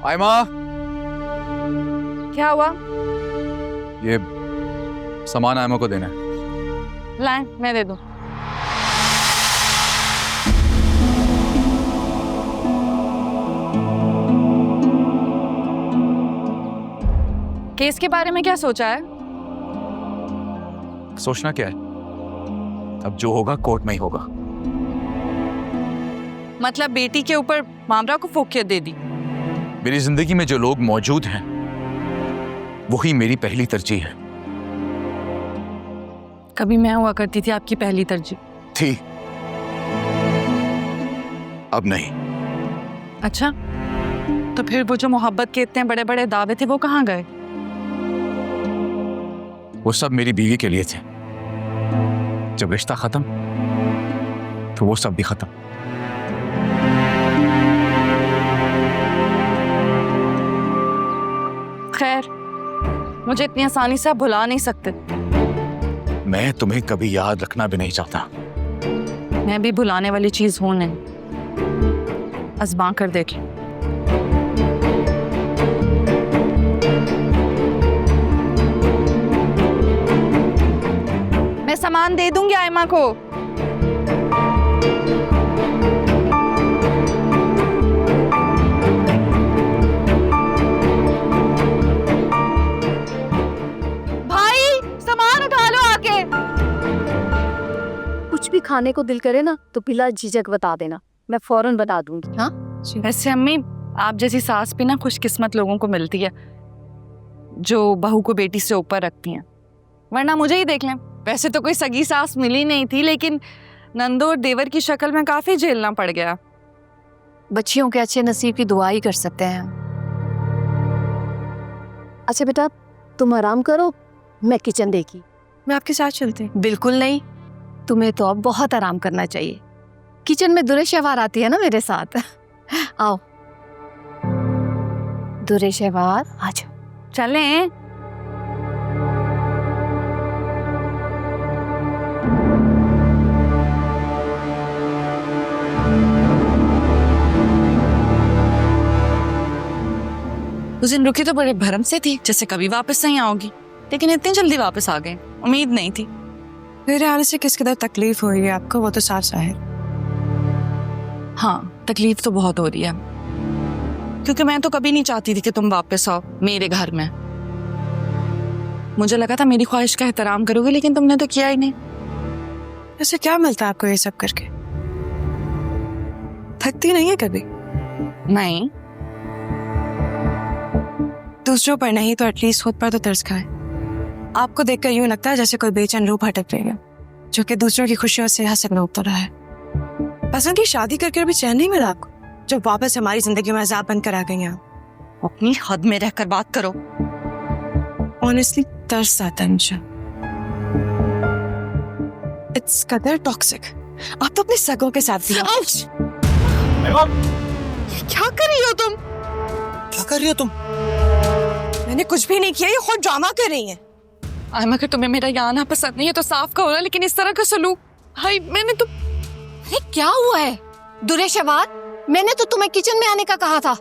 आयमा, क्या हुआ? ये सामान आयमा को देना है। लाएं, मैं दे दूं। केस के बारे में क्या सोचा है? सोचना क्या है, अब जो होगा कोर्ट में ही होगा। मतलब बेटी के ऊपर मामला को फोकियत दे दी? मेरी जिंदगी में जो लोग मौजूद हैं वही मेरी पहली तरजीह है। कभी मैं हुआ करती थी आपकी पहली तरजीह। थी, अब नहीं। अच्छा, तो फिर वो जो मोहब्बत के इतने बड़े बड़े दावे थे वो कहाँ गए? वो सब मेरी बीवी के लिए थे। जब रिश्ता खत्म तो वो सब भी खत्म। खैर, मुझे इतनी आसानी से आप भुला नहीं सकते। मैं तुम्हें कभी याद रखना भी नहीं चाहता। मैं भी भुलाने वाली चीज हूं नहीं। आजमा कर देखें। मैं सामान दे दूंगी आयमा को। भाई, सामान उठा लो आके। कुछ भी खाने को दिल करे ना तो बिला झिझक बता देना, मैं फौरन बता दूंगी। हाँ, वैसे अम्मी, आप जैसी सास भी ना खुशकिस्मत लोगों को मिलती है जो बहू को बेटी से ऊपर रखती हैं, वरना मुझे ही देख लें। वैसे तो कोई सगी सास मिली नहीं थी, लेकिन नंदो और देवर की शक्ल में काफी झेलना पड़ गया। बच्चियों के अच्छे नसीब की दुआ ही कर सकते हैं। अच्छा बेटा, तुम आराम करो, मैं किचन देखी। मैं आपके साथ चलती हूँ। बिल्कुल नहीं, तुम्हें तो अब बहुत आराम करना चाहिए। किचन में दुरे शहवार आती है ना मेरे साथ। आओ दुरे शहवार, आ जाओ। चलें? उस दिन रुकी तो बड़े भरम से थी, जैसे कभी वापस नहीं आओगी, लेकिन इतनी जल्दी वापस आ गए, उम्मीद नहीं थी। मेरे आने से किस कदर तकलीफ हो रही है आपको, वो तो साफ सा है। हाँ, तकलीफ तो बहुत हो रही है, क्योंकि मैं तो कभी नहीं चाहती थी कि तुम वापस आओ मेरे घर में। मुझे लगा था मेरी ख्वाहिश का एहतराम करोगे, लेकिन तुमने तो किया ही नहीं। ऐसे क्या मिलता है आपको ये सब करके? थकती नहीं है कभी? नहीं। दूसरों पर नहीं तो एटलीस्ट खुद पर तो तरस खाए। आपको देखकर यूं लगता है जैसे कोई बेचैन रूह भटक रही है, जो कि दूसरों की खुशियों से हंसक रोकता रहा है। पसंद की शादी करके भी चैन नहीं मिला आपको, जब वापस हमारी जिंदगी में अजाब बनकर आ गई आप। अपनी हद में रहकर बात करो। ऑनेस्टली तरस आता है मुझे। इट्स कदर टॉक्सिक। आप तो अपने सगों के साथ भी। क्या कर रही हो तुम? क्या कर रही हो तुम? मैंने कुछ भी नहीं किया, ये खुद ड्रामा कर रही हैं। आयमा, अगर तुम्हें मेरा यहाँ आना पसंद नहीं है तो साफ कहो ना, लेकिन इस तरह का सलूक, भाई मैंने तो। अरे क्या हुआ है दुरे शहवार? मैंने तो तुम्हें किचन में आने का कहा था।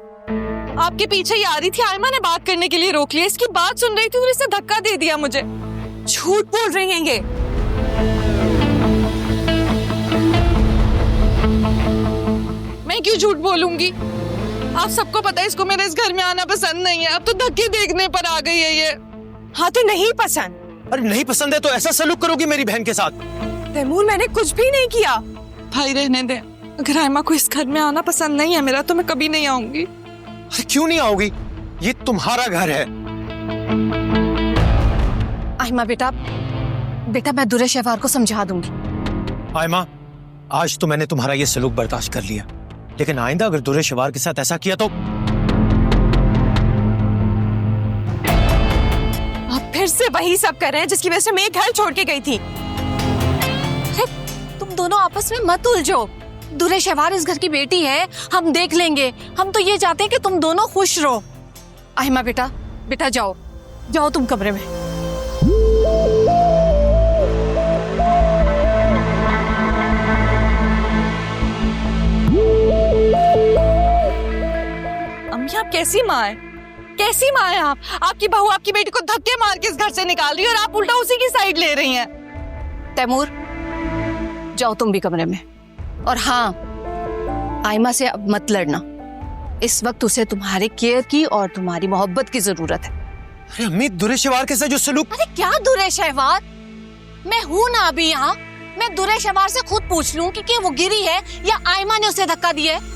आपके पीछे ही आ रही थी, आयमा ने बात करने के लिए रोक लिया, इसकी बात सुन रही थी और इसे धक्का दे दिया मुझे। झूठ बोल रही हैं ये। मैं क्यों झूठ बोलूंगी? आप सबको पता है इसको मेरे इस घर में आना पसंद नहीं है। अब तो धक्के देखने पर आ गई है ये। हाँ तो नहीं पसंद? अरे नहीं पसंद है तो ऐसा सलूक करोगी मेरी बहन के साथ? तैमूर, मैंने कुछ भी नहीं किया। भाई रहने दे, अगर आयमा को इस घर में आना पसंद नहीं है मेरा, तो मैं कभी नहीं आऊंगी। अरे क्यों नहीं आओगी? ये तुम्हारा घर है। आयमा बेटा, मैं दुरे शहवार को समझा दूंगी। आयमा, आज तो मैंने तुम्हारा ये सलूक बर्दाश्त कर लिया, लेकिन आइंदा अगर दुरे शहवार के साथ ऐसा किया तो। आप फिर से वही सब कर रहे हैं जिसकी वजह से मैं घर छोड़ के गई थी। तुम दोनों आपस में मत उलझो। दुरे शहवार इस घर की बेटी है, हम देख लेंगे। हम तो ये चाहते हैं कि तुम दोनों खुश रहो। आहिमा बेटा जाओ तुम कमरे में। अम्मी, आप कैसी माँ है, कैसी माँ है आप? आपकी बहू आपकी बेटी को धक्के मार के इस घर से निकाल रही है और आप उल्टा उसी की साइड ले रही हैं। तैमूर, जाओ तुम भी कमरे में। और हाँ, आयमा से अब मत लड़ना। इस वक्त उसे तुम्हारे केयर की और तुम्हारी मोहब्बत की जरूरत है। अरे अम्मी, दुरे शेवार के साथ जो सलूक। अरे क्या दुरे शहवार, मैं हूं ना अभी यहाँ। मैं दुरे शहवार से खुद पूछ लूं कि वो गिरी है या आयमा ने उसे धक्का दिया है।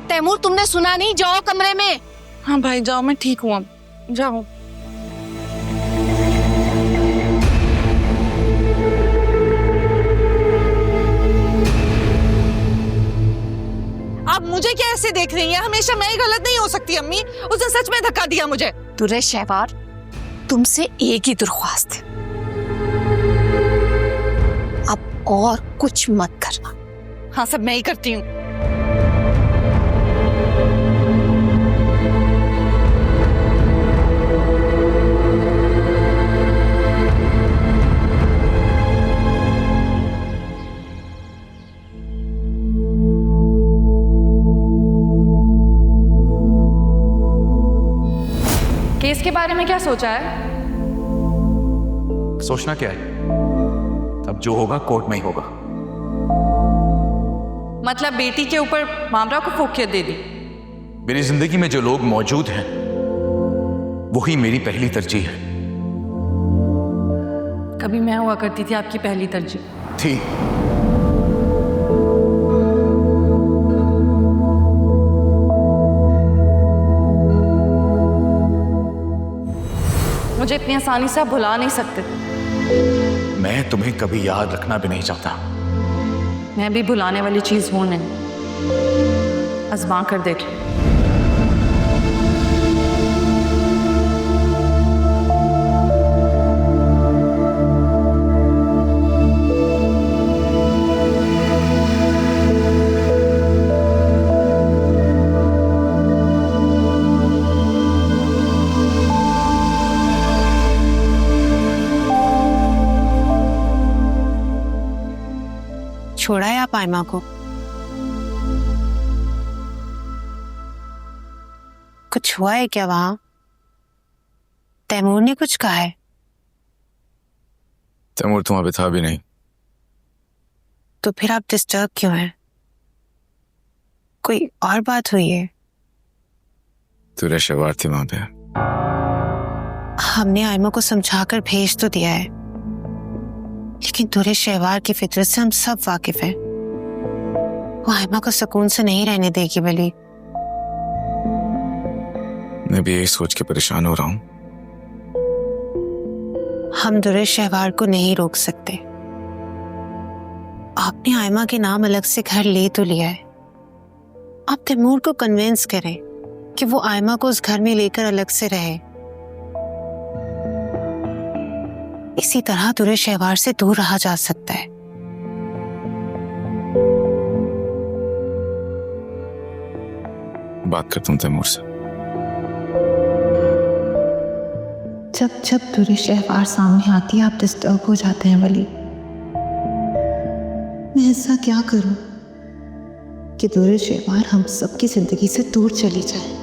तैमूर, तुमने सुना नहीं? जाओ कमरे में। हाँ भाई जाओ, मैं ठीक हूँ, अब जाओ। आप मुझे क्या ऐसे देख रही हैं? हमेशा मैं ही गलत नहीं हो सकती अम्मी? उसने सच में धक्का दिया मुझे। दुरे शहवार, तुमसे एक ही दरख्वास्त है, अब और कुछ मत करना। हाँ, सब मैं ही करती हूँ। केस के बारे में क्या सोचा है? सोचना क्या है, अब जो होगा कोर्ट में ही होगा। मतलब बेटी के ऊपर मामला को फोकियत दे दी? मेरी जिंदगी में जो लोग मौजूद हैं वही मेरी पहली तरजीह है। कभी मैं हुआ करती थी आपकी पहली तरजीह। थी। मुझे इतनी आसानी से आप भुला नहीं सकते। मैं तुम्हें कभी याद रखना भी नहीं चाहता। मैं भी भुलाने वाली चीज हूं नहीं। आजमा कर देख लो। छोड़ा है आप आयमा को? कुछ हुआ है क्या वहां? तैमूर ने कुछ कहा है? तैमूर तुम अभी था भी नहीं। तो फिर आप डिस्टर्ब क्यों हैं? कोई और बात हुई है? तुरे शवार थी वहां पे। हमने आयमा को समझाकर भेज तो दिया है, लेकिन तुरे शहवार की फितरत से हम सब वाकिफ हैं। वो आयमा को सुकून से नहीं रहने देगी वली। मैं भी यही सोच के परेशान हो रहा हूं। हम दुरे शहवार को नहीं रोक सकते। आपने आयमा के नाम अलग से घर ले तो लिया है। आप तैमूर को कन्विंस करें कि वो आयमा को उस घर में लेकर अलग से रहे। इसी तरह दुरे शहवार से दूर रहा जा सकता है। बात करता हूं तैमूर से। जब जब दुरे शहवार सामने आती है आप डिस्टर्ब हो जाते हैं वली। मैं ऐसा क्या करूं कि दुरे शहवार हम सबकी जिंदगी से दूर चली जाए?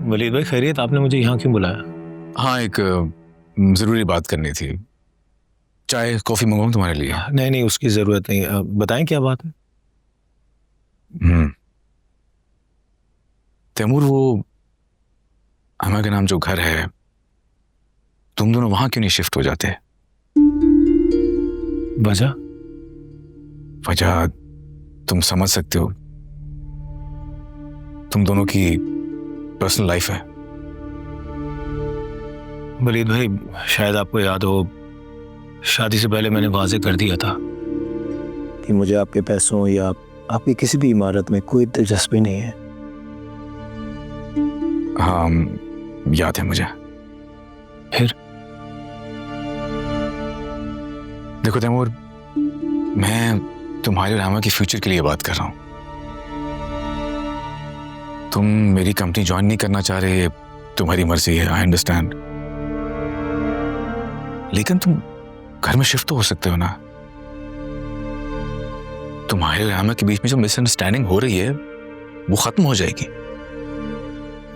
वलीद भाई खैरियत, आपने मुझे यहाँ क्यों बुलाया? हाँ, एक जरूरी बात करनी थी। चाय कॉफी मंगवाऊं तुम्हारे लिए? नहीं नहीं, उसकी जरूरत नहीं। बताएं क्या बात है? तैमूर, वो आयमा के नाम जो घर है, तुम दोनों वहां क्यों नहीं शिफ्ट हो जाते? वजह? वजह तुम समझ सकते हो। तुम दोनों की पर्सनल लाइफ है। वलीद भाई, शायद आपको याद हो, शादी से पहले मैंने वाजे कर दिया था कि मुझे आपके पैसों या आपकी किसी भी इमारत में कोई दिलचस्पी नहीं है। हाँ, याद है मुझे। फिर देखो तैमूर, मैं तुम्हारे और आमा के फ्यूचर के लिए बात कर रहा हूं। तुम मेरी कंपनी ज्वाइन नहीं करना चाह रहे, तुम्हारी मर्जी है, आई अंडरस्टैंड, लेकिन तुम घर में शिफ्ट तो हो सकते हो ना। तुम्हारे और आमा के बीच में जो मिसअंडरस्टैंडिंग हो रही है वो खत्म हो जाएगी।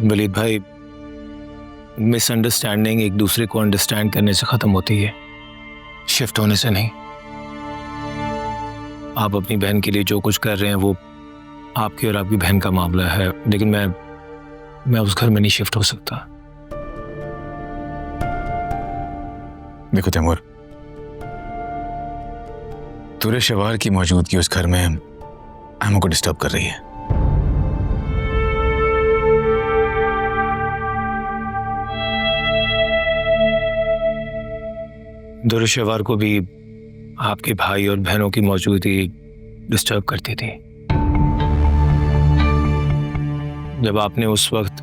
वलीद भाई, मिसअंडरस्टैंडिंग एक दूसरे को अंडरस्टैंड करने से खत्म होती है, शिफ्ट होने से नहीं। आप अपनी बहन के लिए जो कुछ कर रहे हैं वो आपकी और आपकी बहन का मामला है, लेकिन मैं उस घर में नहीं शिफ्ट हो सकता। देखो तैमूर, तुरे शवार की मौजूदगी उस घर में आमा को डिस्टर्ब कर रही है। दुरुशवार को भी आपके भाई और बहनों की मौजूदगी डिस्टर्ब करती थी। जब आपने उस वक्त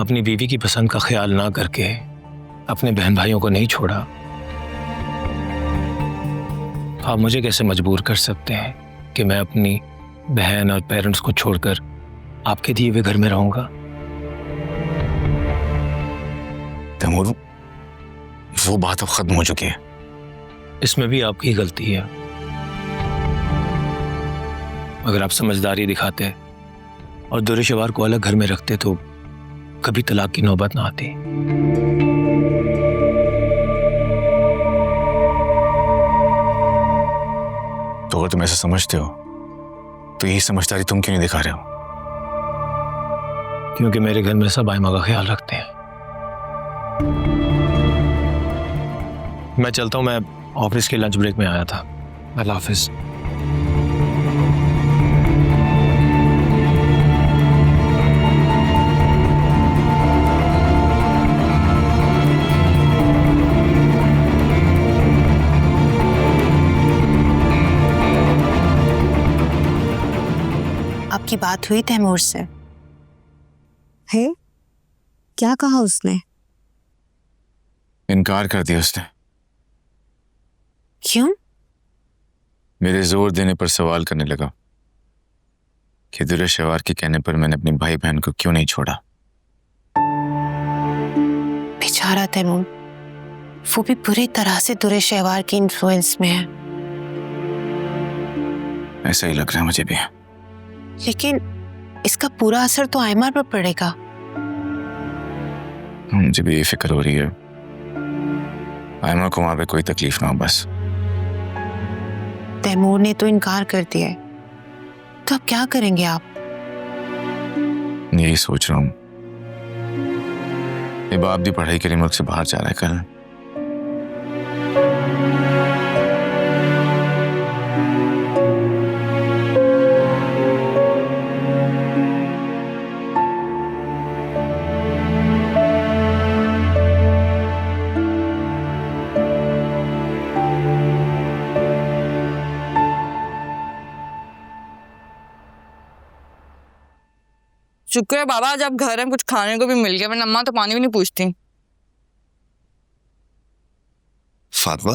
अपनी बीवी की पसंद का ख्याल ना करके अपने बहन भाइयों को नहीं छोड़ा, आप मुझे कैसे मजबूर कर सकते हैं कि मैं अपनी बहन और पेरेंट्स को छोड़कर आपके दिए हुए घर में रहूंगा? तैमूर, वो बात अब खत्म हो चुकी है। इसमें भी आपकी गलती है। अगर आप समझदारी दिखाते और दुरुशवार को अलग घर में रखते तो कभी तलाक की नौबत ना आती। तो अगर तुम ऐसा समझते हो तो यही समझदारी तुम क्यों नहीं दिखा रहे हो? क्योंकि मेरे घर में सब आयमा का ख्याल रखते हैं। मैं चलता हूं, मैं ऑफिस के लंच ब्रेक में आया था। अल्लाह हाफिज। आपकी बात हुई तैमूर से? है? क्या कहा उसने? इनकार कर दिया उसने। क्यों? मेरे जोर देने पर सवाल करने लगा कि दुरुशवार के कहने पर मैंने अपने भाई बहन को क्यों नहीं छोड़ा। बेचारा तैमूर, वो भी बुरी तरह से दुरुशवार के इन्फ्लुएंस में है। ऐसा ही लग रहा है मुझे भी। लेकिन इसका पूरा असर तो आयमा पर पड़ेगा। मुझे भी ये फिक्र हो रही है आयमा को वहां पे कोई तकलीफ ना हो बस। तैमूर ने तो इनकार कर दिया है, तो अब क्या करेंगे आप? यही सोच रहा हूँ। ये बाप भी पढ़ाई के लिए मुल्क से बाहर जा रहा है कल। शुक्र है बाबा जब घर में कुछ खाने को भी मिल गया, वरना अम्मा तो पानी भी नहीं पूछती। फातिमा,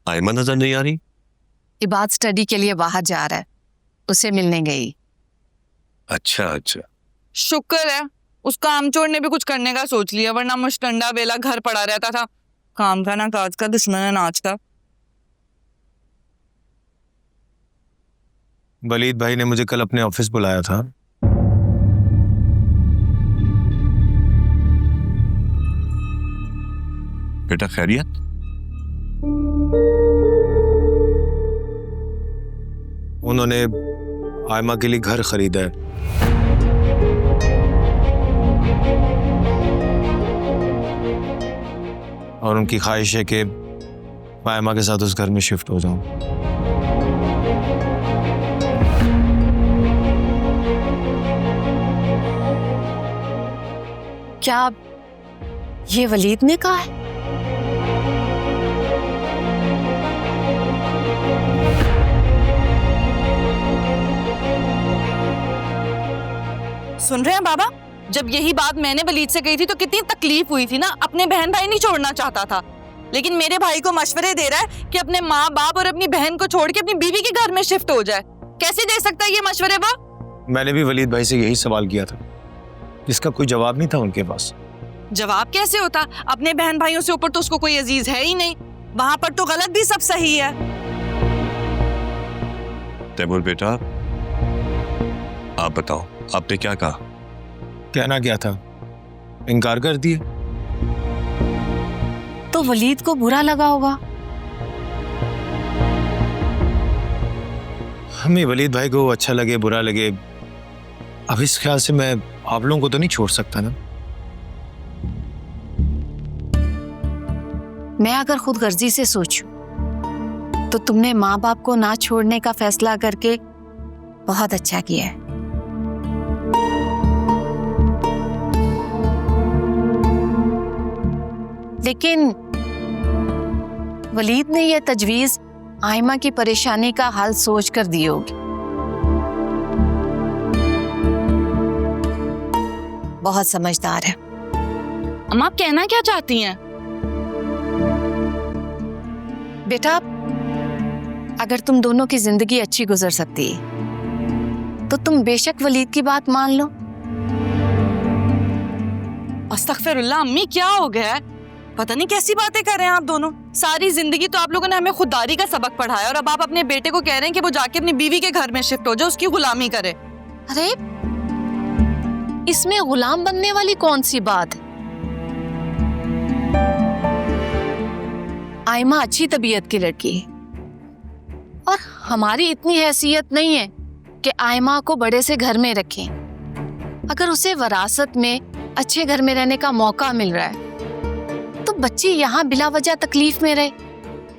आयमा नजर नहीं आ रही? इबाद स्टडी के लिए बाहर जा रहा है, उसे मिलने गई। अच्छा अच्छा। शुक्र है उस कामचोर ने भी कुछ करने का सोच लिया, वरना मुश्तंडा बेला घर पड़ा रहता था। काम का ना काज का, दुश्मन है नाच का। वलीद भाई ने मुझे कल अपने ऑफिस बुलाया था। बेटा खैरियत? उन्होंने आयमा के लिए घर खरीदा है। और उनकी ख्वाहिश है कि मैं आयमा के साथ उस घर में शिफ्ट हो जाऊं। क्या ये वलीद ने कहा है? सुन रहे हैं बाबा, जब यही बात मैंने वलीद से कही थी तो कितनी तकलीफ हुई थी ना। अपने बहन भाई नहीं छोड़ना चाहता था, लेकिन मेरे भाई को मशवरे दे रहा है कि अपने माँ बाप और अपनी बहन को छोड़ के अपनी बीवी के घर में शिफ्ट हो जाए। कैसे दे सकता है ये मशवरे वो? मैंने भी वलीद भाई से यही सवाल किया था, जिसका कोई जवाब नहीं था उनके पास। जवाब कैसे होता? अपने बहन भाइयों से ऊपर तो उसको कोई अजीज है ही नहीं। वहां पर तो गलत भी सब सही है। तैमूर बेटा, आप बताओ, आपने क्या कहा? कहना क्या था, इनकार कर दिए। तो वलीद को बुरा लगा होगा। हमें वलीद भाई को अच्छा लगे बुरा लगे, अब इस ख्याल से मैं आप लोगों को तो नहीं छोड़ सकता ना। मैं अगर खुद गर्जी से सोचूं तो तुमने माँ बाप को ना छोड़ने का फैसला करके बहुत अच्छा किया है। लेकिन वलीद ने यह तजवीज आयमा की परेशानी का हल सोच कर दी होगी। बहुत समझदार है। अम्मा आप कहना क्या चाहती हैं? बेटा, अगर तुम दोनों की जिंदगी अच्छी गुजर सकती है तो तुम बेशक वलीद की बात मान लो। अस्तगफिरुल्लाह अम्मी, क्या हो गया है? पता नहीं कैसी बातें कर रहे हैं आप दोनों। सारी जिंदगी तो आप लोगों ने हमें खुददारी का सबक पढ़ाया और अब आप अपने बेटे को कह रहे हैं कि वो जाके अपनी बीवी के घर में शिफ्ट हो जाए, उसकी गुलामी करे। अरे इसमें गुलाम बनने वाली कौन सी बात है? आयमा अच्छी तबीयत की लड़की है और हमारी इतनी हैसियत नहीं है कि आयमा को बड़े से घर में रखें। अगर उसे विरासत में अच्छे घर में रहने का मौका मिल रहा है तो बच्ची यहाँ बिला वजह तकलीफ में रहे,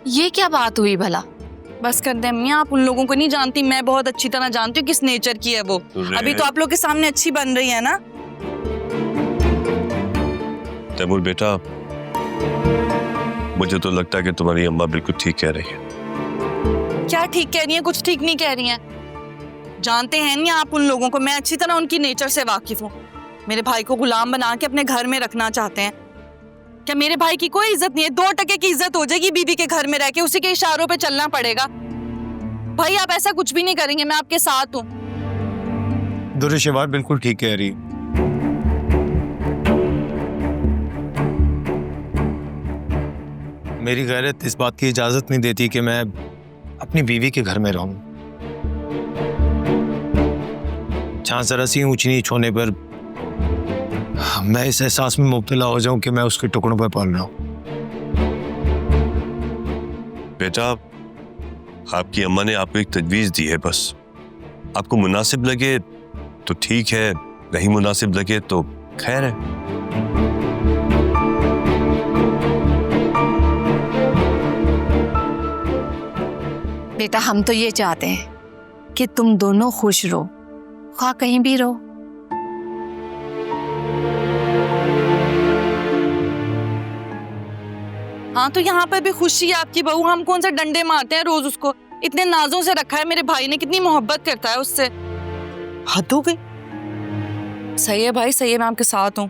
ये क्या बात हुई भला? बस कर दे अम्मी, आप उन लोगों को नहीं जानती, मैं बहुत अच्छी तरह जानती हूँ किस नेचर की है वो। अभी तो आप लोग के सामने अच्छी बन रही है ना। तैमूर बेटा, मुझे तो लगता है कि तुम्हारी अम्मा बिल्कुल ठीक कह रही है। क्या ठीक कह रही है? कुछ ठीक नहीं कह रही है। जानते हैं नहीं आप उन लोगों को, मैं अच्छी तरह उनकी नेचर से वाकिफ हूँ। मेरे भाई को गुलाम बना के अपने घर में रखना चाहते हैं। क्या मेरे भाई की कोई इज्जत नहीं है? 2 टके की इज्जत हो जाएगी बीवी के घर में रह के, उसी के इशारों पे चलना पड़ेगा। भाई आप ऐसा कुछ भी नहीं करेंगे, मैं आपके साथ हूँ। दुरेशवार बिल्कुल ठीक कह रही। मेरी गैरत इस बात की इजाजत नहीं देती कि मैं अपनी बीवी के घर में रहूं। जहां जरा सी ऊंच नीच होने पर मैं इस एहसास में मुब्तला हो जाऊं कि मैं उसके टुकड़ों पर पल रहा हूं। बेटा, आपकी अम्मा ने आपको एक तजवीज दी है, बस आपको मुनासिब लगे तो ठीक है, नहीं मुनासिब लगे तो खैर है। बेटा, हम तो ये चाहते हैं कि तुम दोनों खुश रहो, ख्वाह कहीं भी रहो। हाँ तो यहाँ पर भी खुशी है आपकी बहू। हम कौन सा डंडे मारते हैं रोज उसको? इतने नाजों से रखा है मेरे भाई ने, कितनी मोहब्बत करता है उससे। हद हो गई। सही है भाई, सही है, मैं आपके साथ हूँ।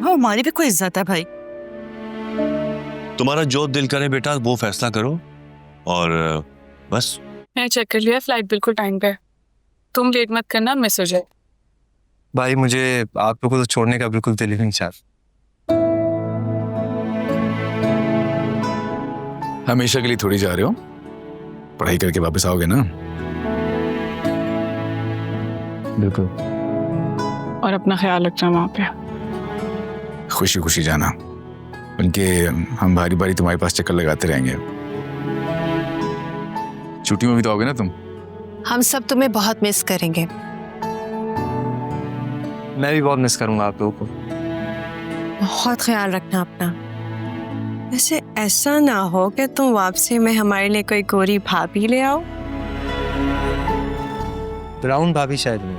हाँ, हमारी भी कोई इज्जत है भाई। तुम्हारा जो दिल करे बेटा वो फैसला करो और बस। मैं चेक कर लिया, फ्लाइट बिल्कुल टाइम पे है। तुम लेट मत करना, मिस हो जाए। भाई मुझे आप लोगों को तो छोड़ने का बिल्कुल दिल ही नहीं चाहता। हमेशा के लिए थोड़ी जा रहे हो, पढ़ाई करके वापस आओगे ना। बिल्कुल। और अपना ख्याल रखना वहाँ पे। खुशी खुशी जाना, उनके हम बारी बारी तुम्हारे पास चक्कर लगाते रहेंगे। छुट्टियों में भी तो आओगे ना तुम? हम सब तुम्हें बहुत मिस करेंगे। मैं भी बहुत मिस करूंगा आप लोगों को। बहुत ख्याल रखना अपना। वैसे ऐसा ना हो कि तुम वापसी में हमारे लिए कोई गोरी भाभी ले आओ। ब्राउन भाभी शायद नहीं।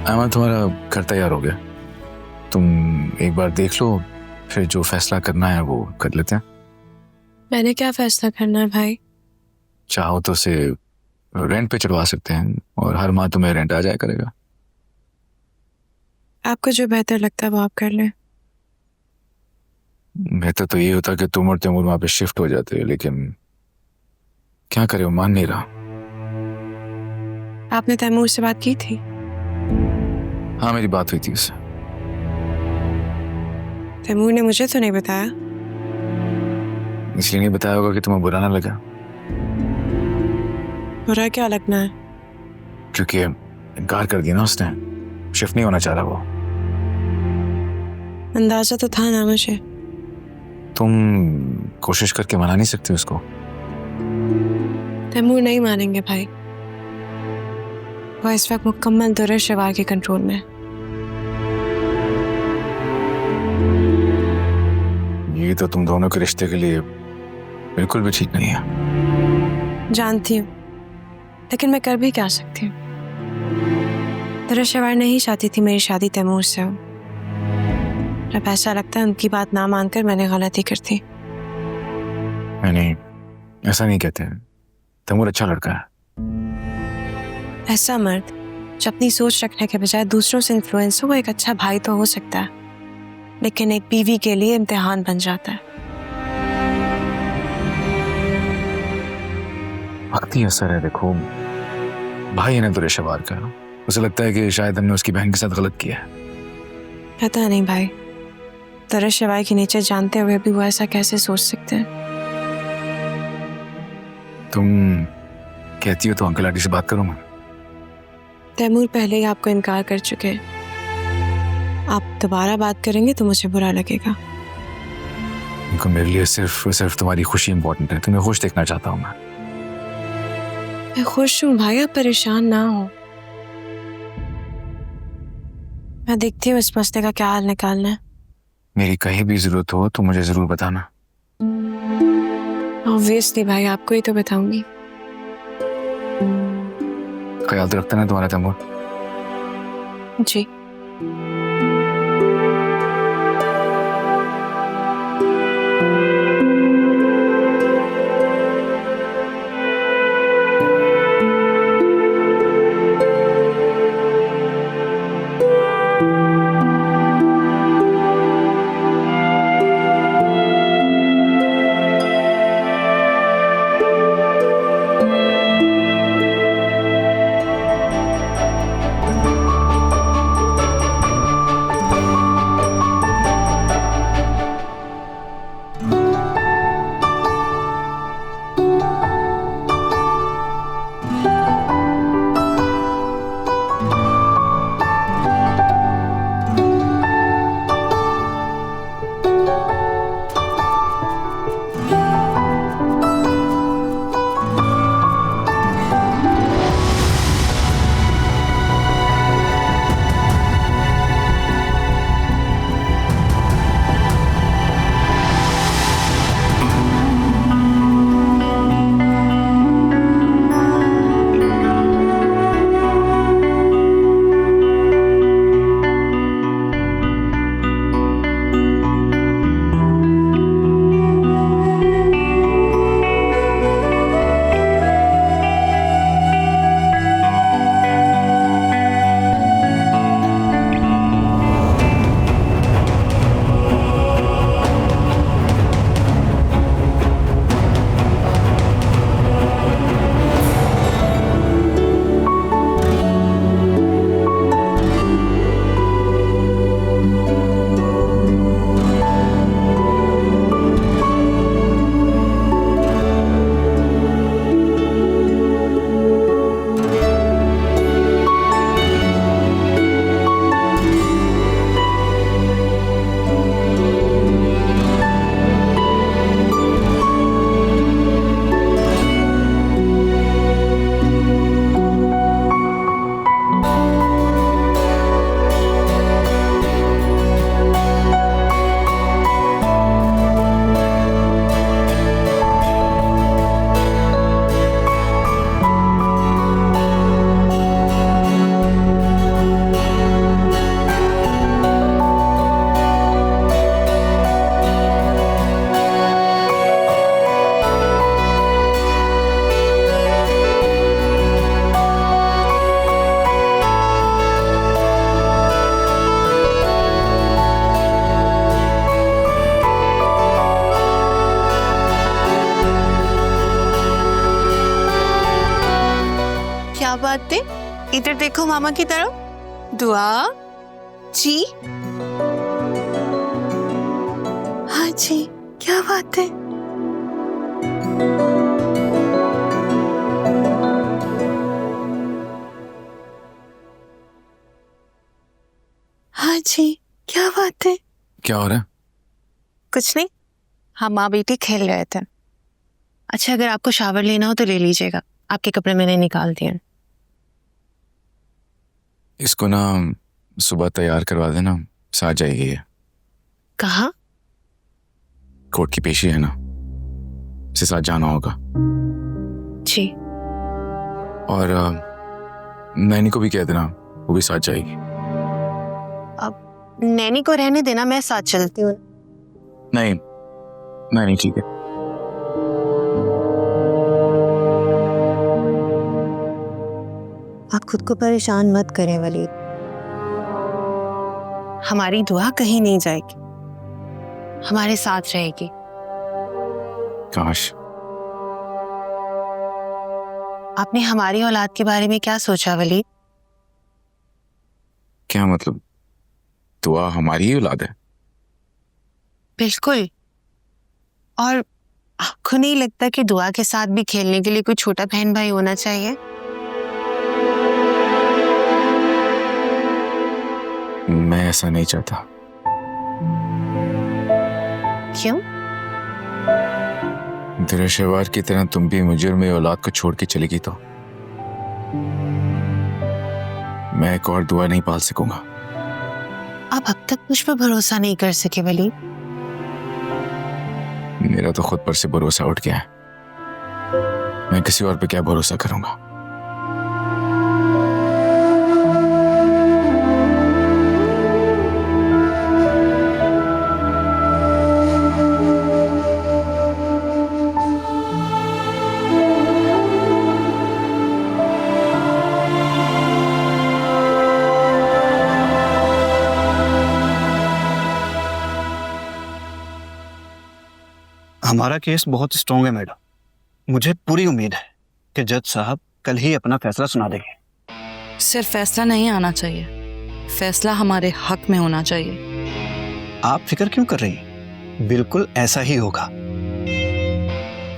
आयमा तुम्हारा घर तैयार हो गया, तुम एक बार देख लो, फिर जो फैसला करना है वो कर लेते हैं। मैंने क्या फैसला करना है भाई? चाहो तो उसे रेंट पे चढ़वा सकते हैं और हर माह तुम्हें रेंट आ जाया करेगा। आपको जो बेहतर लगता है वो आप कर लें। बेहतर तो ये होता कि तुम और तैमूर वहां पे शिफ्ट हो जाते हो, लेकिन क्या करे, वो मान नहीं रहा। आपने तैमूर से बात की थी? हाँ, मेरी बात हुई थी उससे। तैमूर ने मुझे तो नहीं बताया। इसलिए नहीं बताया होगा कि तुम्हें बुरा ना लगा, बुरा क्या लगना है? क्योंकि इनकार कर दिया ना उसने, शिफ्ट नहीं होना चाह रहा वो। अंदाजा तो था ना मुझे। तुम कोशिश करके मना नहीं सकते उसको। तैमूर नहीं मानेंगे भाई, वो इस वक्त मुकम्मल दुर्र शिवार के कंट्रोल में है। ये तो तुम दोनों के रिश्ते के लिए बिल्कुल भी ठीक नहीं है। जानती हूँ, लेकिन मैं कर भी क्या सकती हूँ। दुर्र शिवार नहीं चाहती थी मेरी शादी तैमूर से हो। अब ऐसा लगता है उनकी बात ना मानकर मैंने गलती कर दी। नहीं, ऐसा नहीं कहते, तैमूर अच्छा लड़का है। ऐसा मर्द जो अपनी सोच रखने के बजाय दूसरों से इन्फ्लुएंस हो, वो एक अच्छा भाई तो हो सकता है, लेकिन एक बीवी के लिए इम्तिहान बन जाता है। वक्ती असर है, देखो भाई है ना दुर्र शिवार का, उसे लगता है कि शायद हमने उसकी बहन के साथ गलत किया है। पता नहीं भाई, दुर्र शिवार के नीचे जानते हुए भी वो ऐसा कैसे सोच सकते हैं। तुम कहती हो तो अंकल आंटी से बात करूंगा। तैमूर पहले ही आपको इनकार कर चुके हैं, आप दोबारा बात करेंगे तो मुझे बुरा लगेगा। उनको मेरे लिए सिर्फ तुम्हारी खुशी इंपॉर्टेंट है, तुम्हें खुश देखना चाहता हूँ मैं खुश हूँ भाई, आप परेशान ना हो। मैं देखती हूँ इस मसले का क्या हल निकालना है। मेरी कहीं भी जरूरत हो तो मुझे जरूर बताना। ऑब्वियसली भाई, आपको ही तो बताऊंगी। ख्याल तो रखता ना तुम्हारा तैमूर। जी। इधर देखो मामा की तरफ। दुआ जी। हाँ जी, क्या बात है। हाँ जी, क्या बात है। क्या हो रहा है? कुछ नहीं, हम माँ बेटी खेल रहे थे। अच्छा, अगर आपको शावर लेना हो तो ले लीजिएगा, आपके कपड़े मैंने निकाल दिए। इसको ना सुबह तैयार करवा देना, साथ जाएगी ये। कहा? कोर्ट की पेशी है ना, इसे साथ जाना होगा। जी। और नैनी को भी कह देना, वो भी साथ जाएगी। अब नैनी को रहने देना, मैं साथ चलती हूँ। नहीं नहीं, ठीक है। आप खुद को परेशान मत करें वलीद। हमारी दुआ कहीं नहीं जाएगी, हमारे साथ रहेगी। काश। आपने हमारी औलाद के बारे में क्या सोचा वलीद? क्या मतलब? दुआ हमारी ही औलाद है? बिल्कुल। और आपको नहीं लगता कि दुआ के साथ भी खेलने के लिए कोई छोटा बहन भाई होना चाहिए? मैं ऐसा नहीं चाहता। क्यों? दुरेशवार की तरह तुम भी मुझे और मेरी औलाद को छोड़ के चलेगी तो मैं एक और दुआ नहीं पाल सकूंगा। आप अब तक मुझ पर भरोसा नहीं कर सके वलीद। मेरा तो खुद पर से भरोसा उठ गया है, मैं किसी और पे क्या भरोसा करूंगा। हमारा केस बहुत स्ट्रॉन्ग है मैडम। मुझे पूरी उम्मीद है कि जज साहब कल ही अपना फैसला सुना देंगे। सिर्फ फैसला नहीं आना चाहिए, फैसला हमारे हक में होना चाहिए। आप फिक्र क्यों कर रही हैं? बिल्कुल ऐसा ही होगा।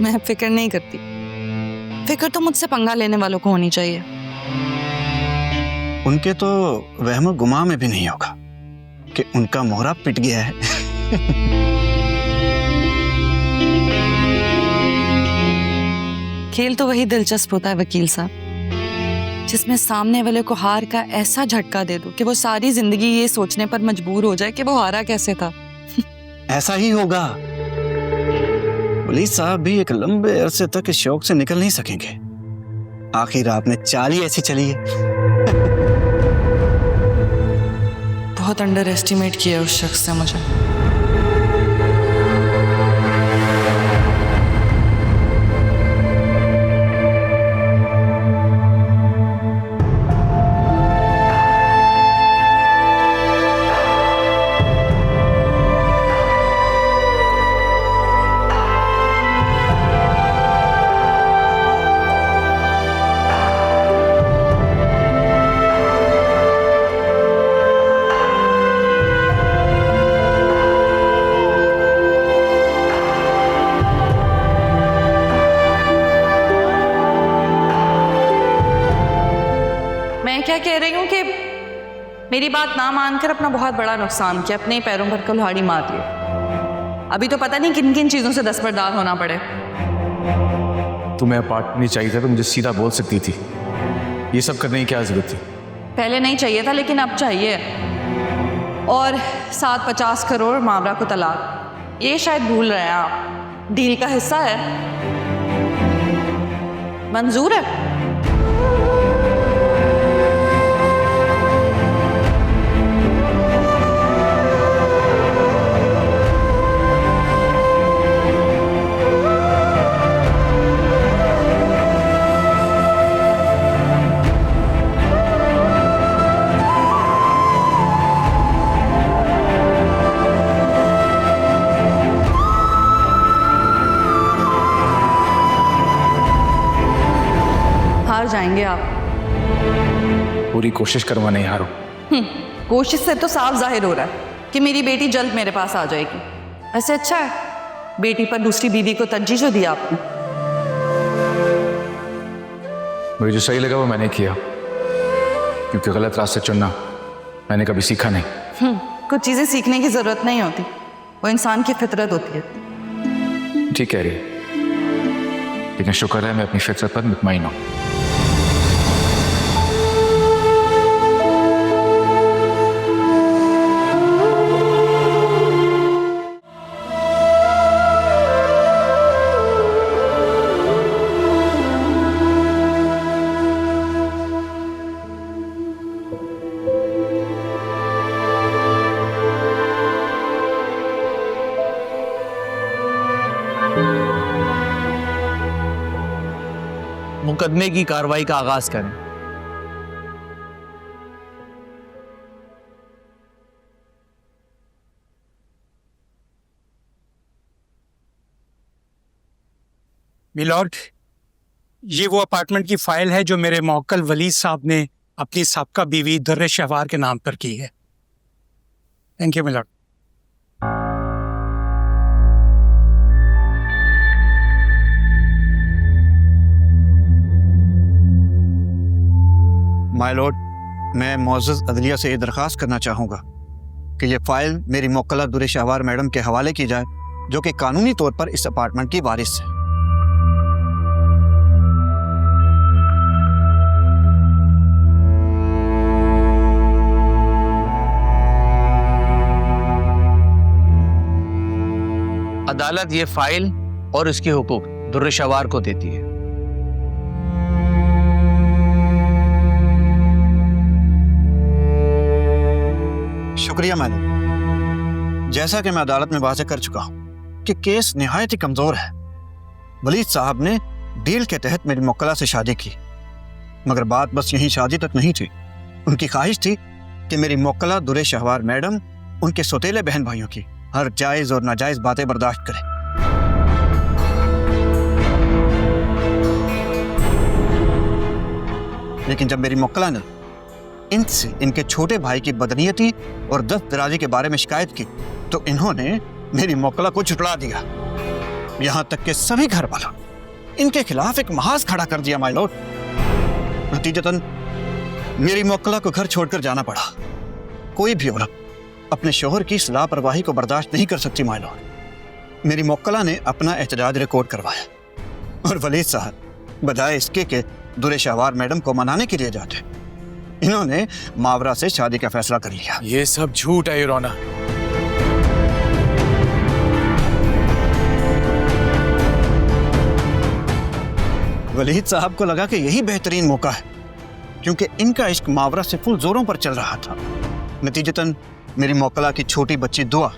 मैं फिक्र नहीं करती, फिक्र तो मुझसे पंगा लेने वालों को होनी चाहिए। उनके तो वहम गुमा में भी नहीं होगा कि उनका मोहरा पिट गया है। खेल तो वही दिलचस्प होता है वकील साहब, जिसमें सामने वाले को हार का ऐसा झटका दे दो कि वो सारी जिंदगी ये सोचने पर मजबूर हो जाए कि वो हारा कैसे था। ऐसा ही होगा। पुलिस साहब भी एक लंबे अरसे तक इस शौक से निकल नहीं सकेंगे। आखिर आपने चाल ही ऐसी चली है। बहुत अंडर एस्टिमेट किया उस शख्स ने मुझे। क्या कह रही हूँ कि मेरी बात ना मानकर अपना बहुत बड़ा नुकसान किया, अपने पैरों पर कुल्हाड़ी मार ली। अभी तो पता नहीं किन किन चीजों से दस्तबरदार होना पड़े। तुम्हें अपार्ट नहीं चाहिए था तो मुझे सीधा बोल सकती थी, ये सब करने की क्या जरूरत थी? पहले नहीं चाहिए था लेकिन अब चाहिए। और 750 करोड़ मामला को तलाक, ये शायद भूल रहे हैं आप, डील का हिस्सा है। मंजूर है? पूरी कोशिश करवाने ही हारो। कोशिश से तो साफ जाहिर हो रहा है कि मेरी बेटी जल्द मेरे पास आ जाएगी। ऐसे अच्छा है बेटी पर दूसरी बीवी को तरजीह जो दिया आपने। मुझे जो सही लगा वो मैंने किया, क्योंकि गलत रास्ते चुनना मैंने कभी सीखा नहीं। कुछ चीजें सीखने की जरूरत नहीं होती, वो इंसान की फितरत होती है। ठीक कह रही है, लेकिन शुक्र है मैं अपनी फितरत पर मुतमईन हूं। मुकदमे की कार्रवाई का आगाज करें। मिलॉर्ड, ये वो अपार्टमेंट की फाइल है जो मेरे मौक्कल वली साहब ने अपनी साबका बीवी दुर्रे शहवार के नाम पर की है। Thank you milord. My lord, मैं मुअज़्ज़ज़ अदलिया से ये दरख्वास्त करना चाहूँगा कि ये फाइल मेरी मुवक्किला दुर्रे शहवार मैडम के हवाले की जाए, जो कि कानूनी तौर पर इस अपार्टमेंट की वारिस है। अदालत ये फाइल और इसके हुकूक दुर्रे शहवार को देती है। शुक्रिया मैडम। जैसा कि मैं अदालत में वाज़ेह कर चुका हूँ कि केस निहायत ही कमज़ोर है। वलीद साहब ने डील के तहत मेरी मुवक्किला से शादी की, मगर बात बस यहीं शादी तक नहीं थी। उनकी ख्वाहिश थी कि मेरी मुवक्किला दुर्रे शहवार मैडम उनके सौतेले बहन भाइयों की हर जायज़ और नाजायज़ बातें बर्दाश्त करे। लेकिन जब मेरी मुवक्किला ने इनसे इनके छोटे भाई की बदनीयती और दस्त दराजी के बारे में शिकायत की, तो इन्होंने मेरी मुवक्किला को छुटला दिया। यहाँ तक कि सभी घर वालों इनके खिलाफ एक महाज खड़ा कर दिया माय लॉर्ड। नतीजतन मेरी मुवक्किला को घर छोड़कर जाना पड़ा। कोई भी औरत अपने शोहर की इस लापरवाही को बर्दाश्त नहीं कर सकती माय लॉर्ड। मेरी मुवक्किला ने अपना एहतजाज रिकॉर्ड करवाया और वलीद साहब बजाय इसके कि दुर्रे शहवार मैडम को मनाने के लिए जाते, इन्होंने मावरा से शादी का फैसला कर लिया। ये सब झूठ है योर ऑनर। वलीद साहब को लगा कि यही बेहतरीन मौका है, क्योंकि इनका इश्क मावरा से फुल जोरों पर चल रहा था। नतीजतन मेरी मुवक्किला की छोटी बच्ची दुआ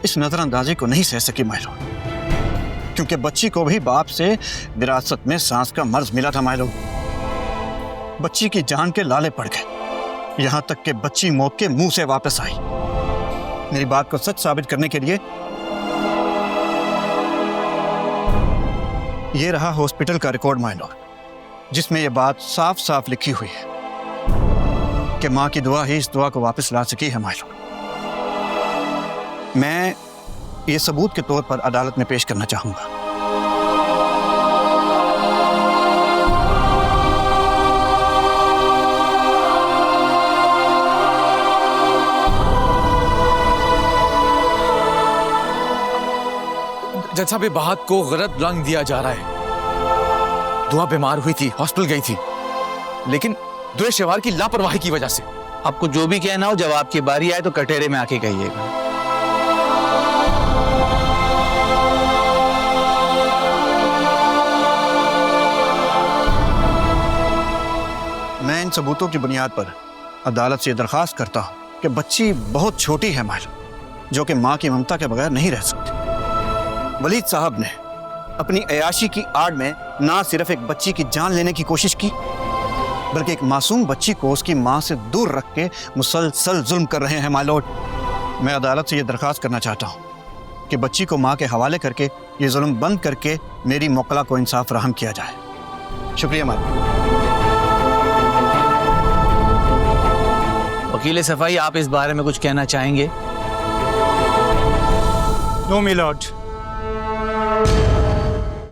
इस नजरअंदाजी को नहीं सह सकी माय लॉर्ड, क्योंकि बच्ची को भी बाप से विरासत में सांस का मर्ज मिला था माय लॉर्ड। बच्ची की जान के लाले पड़ गए, यहां तक कि बच्ची मौत के मुंह से वापस आई। मेरी बात को सच साबित करने के लिए यह रहा हॉस्पिटल का रिकॉर्ड माय लॉर्ड, जिसमें यह बात साफ साफ लिखी हुई है कि मां की दुआ ही इस दुआ को वापस ला सकी है माय लॉर्ड। मैं ये सबूत के तौर पर अदालत में पेश करना चाहूंगा। जज साहब, बात को गलत रंग दिया जा रहा है। दुआ बीमार हुई थी, हॉस्पिटल गई थी, लेकिन दुर्रे शहवार की लापरवाही की वजह से। आपको जो भी कहना हो, जब आपकी बारी आए तो कटहरे में आके कहिएगा। मैं इन सबूतों की बुनियाद पर अदालत से दरखास्त करता हूं कि बच्ची बहुत छोटी है माय लॉर्ड, जो कि मां की ममता के बगैर नहीं रह सकती। वलीद साहब ने अपनी अयाशी की आड़ में ना सिर्फ एक बच्ची की जान लेने की कोशिश की, बल्कि एक मासूम बच्ची को उसकी मां से दूर रख के मुसलसल जुल्म कर रहे हैं माय लॉर्ड। मैं अदालत से यह दरखास्त करना चाहता हूं कि बच्ची को मां के हवाले करके ये जुल्म बंद करके मेरी मुवक्किला को इंसाफ फराहम किया जाए। शुक्रिया माय लॉर्ड। वकील सफाई, आप इस बारे में कुछ कहना चाहेंगे? No milord,